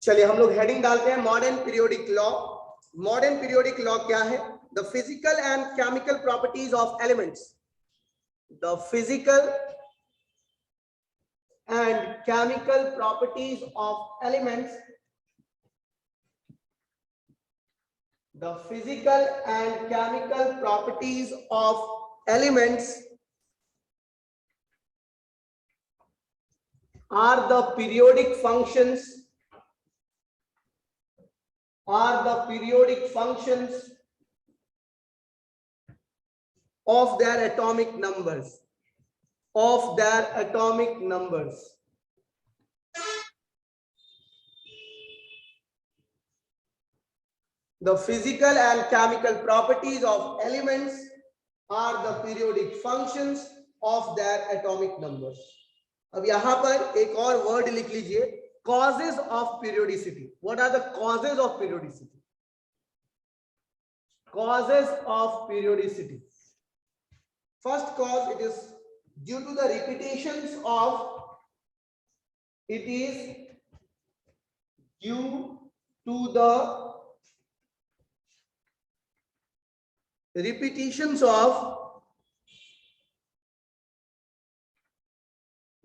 चलिए हम लोग हेडिंग डालते हैं modern periodic law. Modern periodic law क्या है? The physical and chemical properties of elements, the physical and chemical properties of elements, the physical and chemical properties of elements are the periodic functions, of their atomic numbers, The physical and chemical properties of elements are the periodic functions of their atomic numbers. अब यहां पर एक और word लिख लीजिए, causes of periodicity. What are the causes of periodicity? Causes of periodicity. First cause, it is due to the repetitions of, it is due to the repetitions of,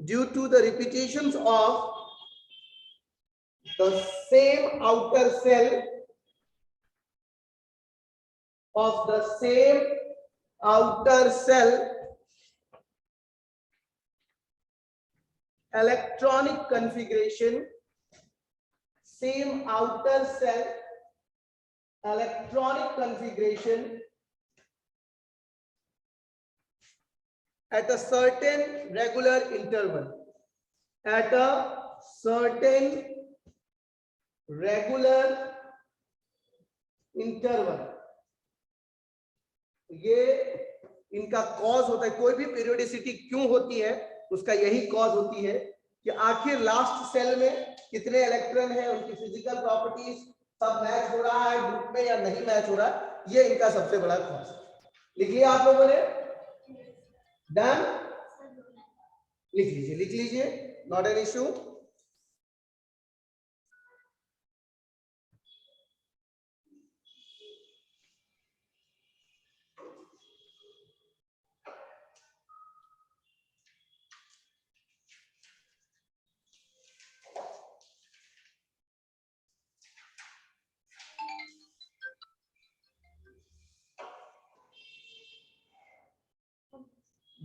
due to the repetitions of the same outer cell of the same outer cell electronic configuration, same outer cell electronic configuration at a certain regular interval, at a certain regular interval. ये इनका cause होता है। कोई भी periodicity क्यों होती है, उसका यही कॉज होती है कि आखिर लास्ट सेल में कितने इलेक्ट्रॉन हैं, उनकी फिजिकल प्रॉपर्टीज सब मैच हो रहा है ग्रुप में या नहीं मैच हो रहा है, ये इनका सबसे बड़ा कॉज है। लिख लिया आप लोगों ने? डन? लिख लीजिए, नॉट एन इश्यू।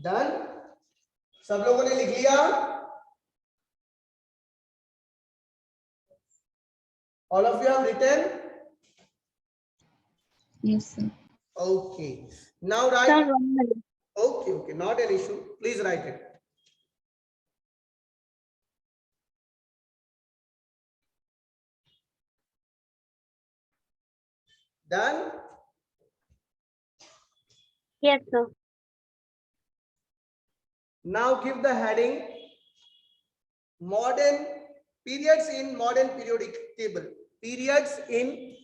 डन? सब लोगों ने लिख लिया? All of you have written? Yes, sir. Okay. Now write. Okay, not an issue. Please write it. Done? Yes, sir. Now give the heading modern periods in modern periodic table. Periods in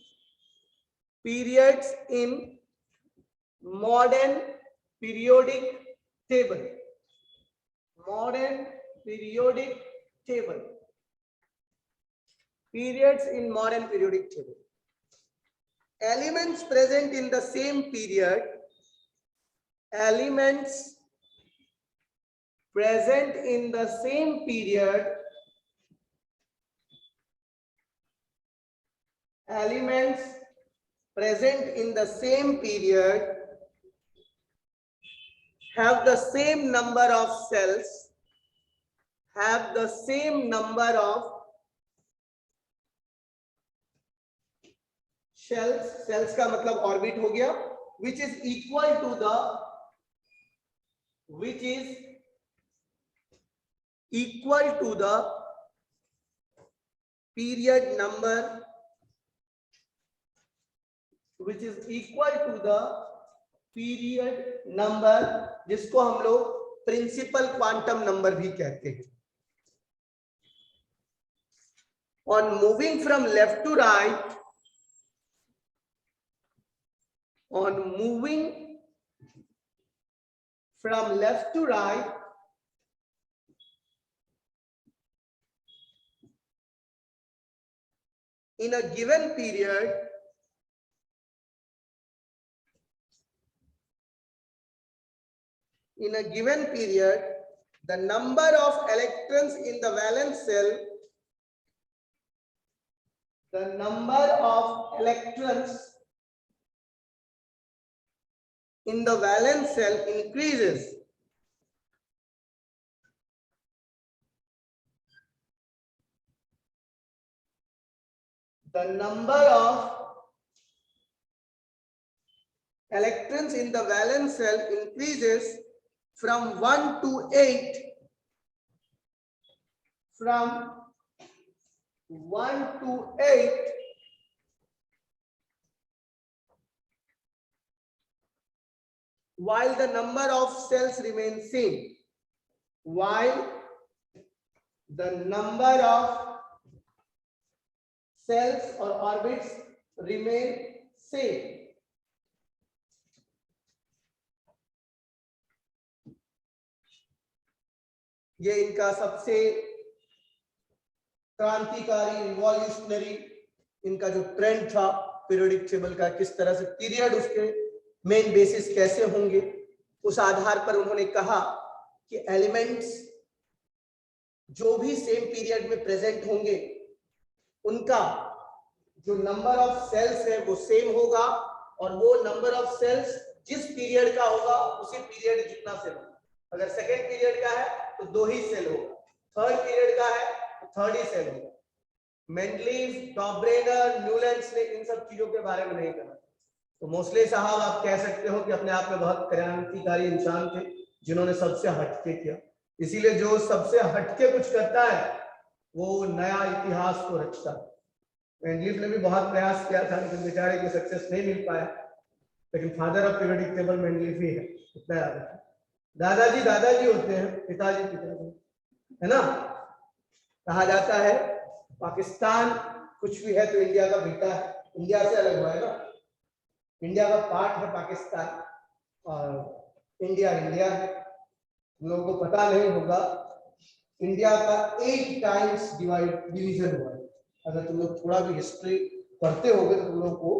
modern periodic table. Modern periodic table. Periods in modern periodic table. Elements present in the same period. Elements present in the same period. Elements present in the same period have the same number of cells, have the same number of shells, cells का मतलब orbit हो गया, which is equal to the, which is equal to the period number, which is equal to the period number, जिसको हम लोग principal quantum number भी कहते हैं. On moving from left to right, on moving from left to right, in a given period, the number of electrons in the valence cell, the number of electrons in the valence cell increases the number of electrons in the valence cell increases from 1 to 8, from 1 to 8, while the number of cells remains same, while the number of cells or orbits remain same. ये इनका सबसे क्रांतिकारी evolutionary इनका जो trend था periodic table का, किस तरह से पीरियड उसके मेन बेसिस कैसे होंगे, उस आधार पर उन्होंने कहा कि एलिमेंट्स जो भी सेम पीरियड में प्रेजेंट होंगे उनका जो नंबर ऑफ सेल्स है वो सेम होगा, और वो नंबर ऑफ सेल्स जिस पीरियड का होगा उसी पीरियड जितना सेल होगा। अगर सेकेंड पीरियड का है तो 2 ही सेल होगा, थर्ड पीरियड का है तो 3rd ही सेल होगा। मेंडलीव, डॉबरेनर, न्यूलैंड्स ने इन सब चीजों के बारे में नहीं कहा। तो मोस्ले साहब आप कह सकते हो कि अपने आप में बहुत क्रांतिकारी इंसान थे जिन्होंने सबसे हटके किया। इसीलिए जो सबसे हटके कुछ करता है वो नया इतिहास को रचता है। मेंडलीव ने भी बहुत प्रयास किया था लेकिन बेचारे को सक्सेस नहीं मिल पाया, लेकिन father of periodic table Mendeleev ही है, इतना याद रखना। दादाजी दादाजी होते हैं, पिताजी पिताजी, है ना। कहा जाता है पाकिस्तान कुछ भी है तो इंडिया का बेटा है, इंडिया से अलग हुआ है ना, इंडिया का पार्ट है पाकिस्तान और इंडिया इंडिया है। तुम लोगों को पता नहीं होगा इंडिया का 8 टाइम्स डिवीजन हुआ है। अगर तुम लोग थोड़ा भी हिस्ट्री पढ़ते होगे तो तुम लोग को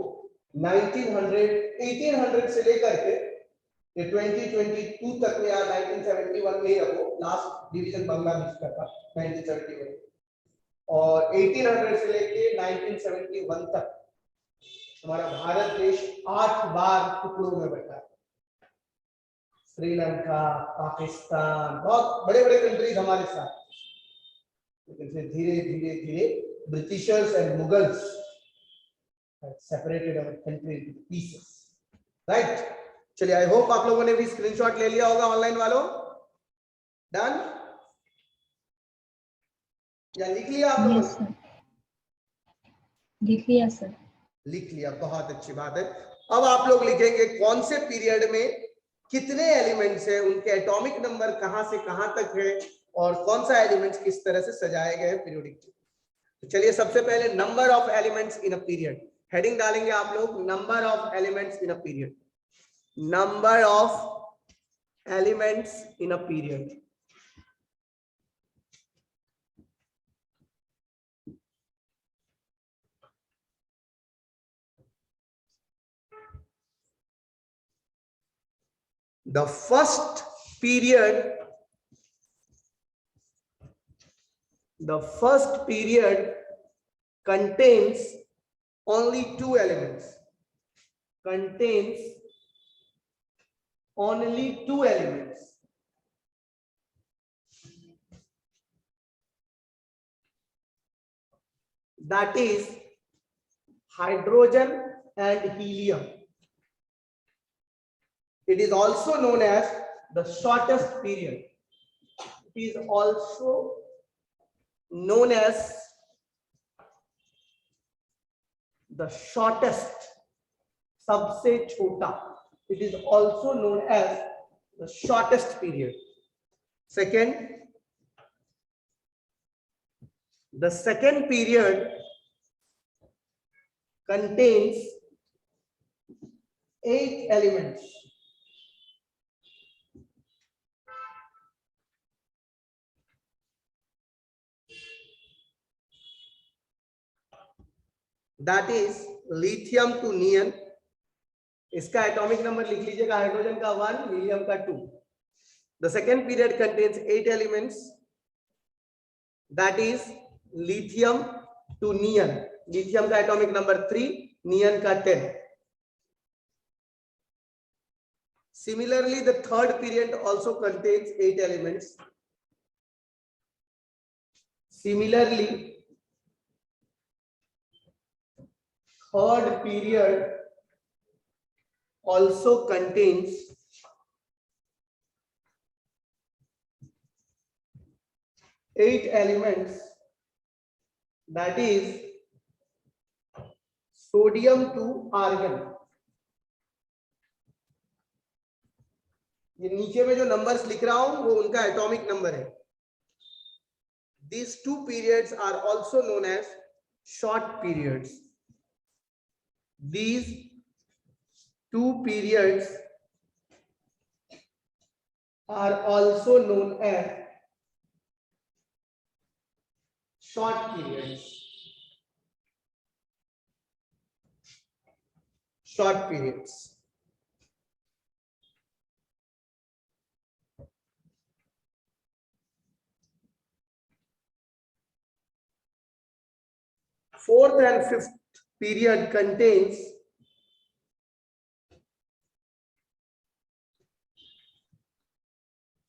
1800 से लेकर के ये 2022 तक में, या 1971 में ही रखो, लास्ट डिवीजन बांग्लादेश का था 1971, और 1800 से लेके 1971 तक हमारा भारत देश 8 बार टुकड़ों में बटा। श्रीलंका, पाकिस्तान, बहुत बड़े बड़े कंट्रीज हमारे साथ, लेकिन फिर धीरे धीरे धीरे Britishers and Mughals separated our country into pieces, right. चलिए, आई होप आप लोगों ने भी स्क्रीनशॉट ले लिया होगा ऑनलाइन वालों। डन या लिख लिया आप लोगों ने? लिख लिया सर। लिख लिया, बहुत अच्छी बात है। अब आप लोग लिखेंगे कौन से पीरियड में कितने एलिमेंट्स है, उनके एटॉमिक नंबर कहां से कहां तक है, और कौन सा एलिमेंट्स किस तरह से सजाए गए हैं पीरियोडिक टेबल। तो चलिए, सबसे पहले number of elements in a period, heading डालेंगे आप लोग, number of elements in a period, number of elements in a period. The first period contains only 2 elements, that is hydrogen and helium. It is also known as the shortest period. It is also known as the shortest, सबसे छोटा. It is also known as the shortest period. Second, the second period contains 8 elements. That is lithium to neon. इसका atomic number लिख लीजिएगा, hydrogen का 1, helium का 2। The second period contains 8 elements, that is lithium to neon. Lithium का atomic number 3, neon का 10। Similarly, the third period also contains 8 elements. Similarly, third period also contains 8 elements, that is sodium to argon. ये नीचे में जो numbers लिख रहा हूं वो उनका एटॉमिक नंबर है। These two periods are also known as short periods. These two periods are also known as short periods. Short periods. Fourth and fifth period contains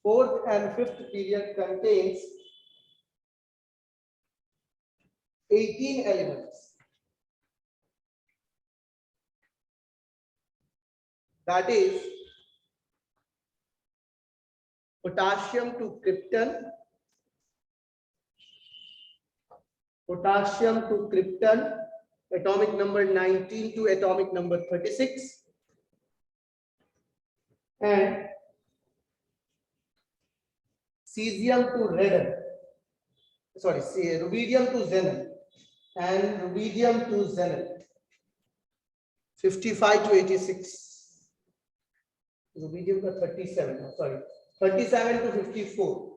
fourth and fifth period contains 18 elements. That is potassium to krypton, potassium to krypton, atomic number 19 to atomic number 36, and cesium to radon, sorry, rubidium to xenon, and rubidium to xenon, 55 to 86. Rubidium का 37, sorry, 37 to 54.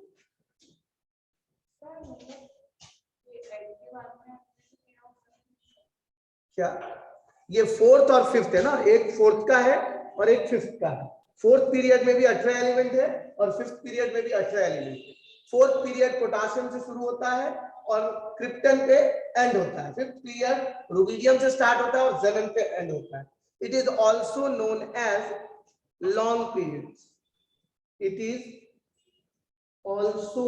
क्या ये fourth और fifth है ना, एक fourth का है और एक फिफ्थ का है। फोर्थ पीरियड में भी 18 एलिमेंट है और फिफ्थ पीरियड में भी 18 एलिमेंट है। फोर्थ पीरियड पोटाशियम से शुरू होता है और क्रिप्टन पे एंड होता है। फिफ्थ पीरियड रुबिडियम से स्टार्ट होता है और ज़ेनन पे एंड होता है। It is also known as long periods. It is also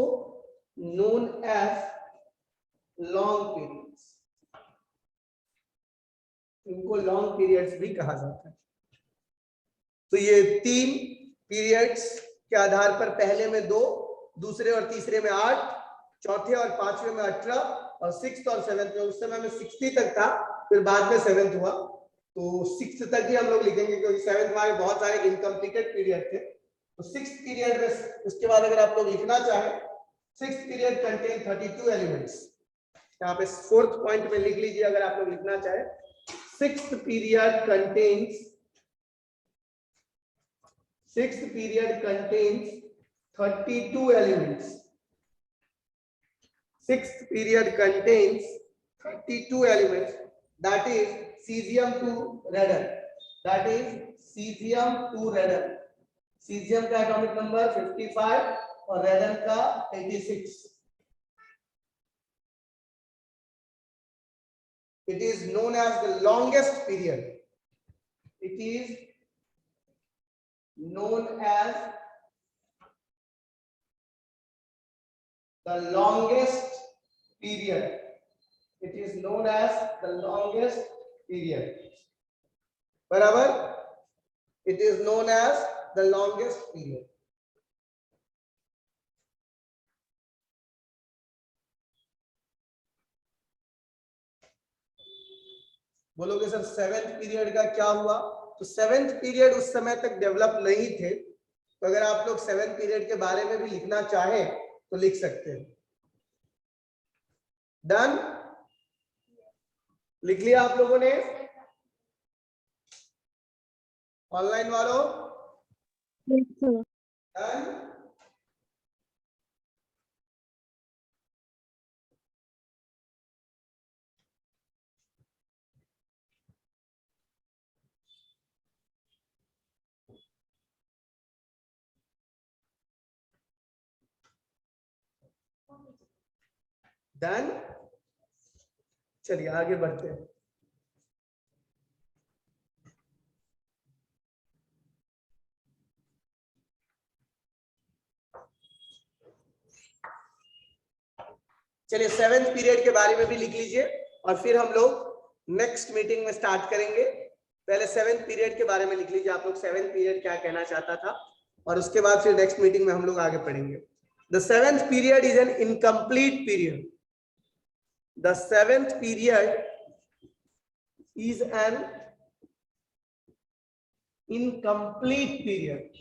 known as long periods. इनको लॉन्ग पीरियड्स भी कहा जाता है। तो ये 3 पीरियड्स के आधार पर पहले में 2, दूसरे और तीसरे में 8, चौथे और पांचवे में 18 और सिक्स्थ और सेवेंथ में, उस समय में 60 तक था, फिर बाद में 7th हुआ, तो 6th तक ही हम लोग लिखेंगे क्योंकि 7th में बहुत सारे इनकम्प्लीटेड पीरियड थे। तो 6th पीरियड में उसके बाद अगर आप लोग लिखना चाहें, 6th पीरियड कंटेन 32 एलिमेंट्स। यहाँ पे 4th पॉइंट में लिख लीजिए अगर आप लोग लिखना चाहें। 6th period contains 32 elements. 6th period contains 32 elements. That is cesium to radon. That is cesium to radon. Cesium का एटॉमिक नंबर 55 और radon का 86. It is known as the longest period. It is known as the longest period. It is known as the longest period. बराबर? It is known as the longest period. बोलोगे sir 7th period का क्या हुआ? तो 7th period उस समय तक develop नहीं थे, तो अगर आप लोग 7th पीरियड के बारे में भी लिखना चाहें तो लिख सकते हैं। डन? लिख लिया आप लोगों ने? ऑनलाइन वालों? डन? डन। चलिए आगे बढ़ते हैं। चलिए 7th पीरियड के बारे में भी लिख लीजिए और फिर हम लोग नेक्स्ट मीटिंग में स्टार्ट करेंगे। पहले 7th पीरियड के बारे में लिख लीजिए आप लोग, 7th पीरियड क्या कहना चाहता था, और उसके बाद फिर नेक्स्ट मीटिंग में हम लोग आगे पढ़ेंगे। The 7th period is an incomplete period. The 7th period is an incomplete period.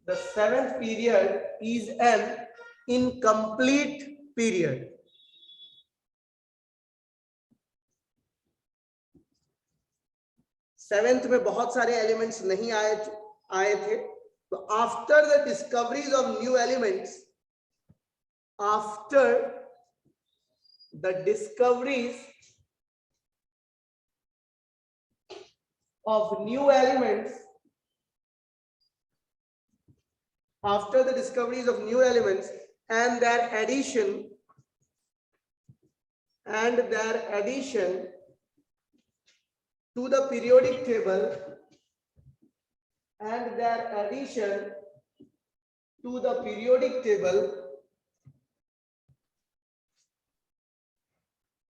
The 7th period is an incomplete period. Seventh में बहुत सारे एलिमेंट्स नहीं आए थे, तो after the discoveries of new elements, after the discoveries of new elements, after the discoveries of new elements and their addition to the periodic table,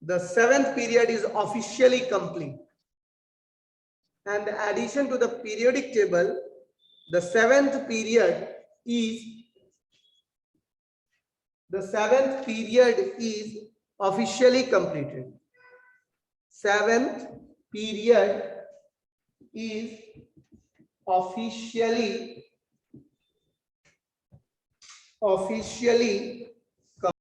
the 7th period is officially complete. And the addition to the periodic table, the 7th period is officially completed. 7th period is officially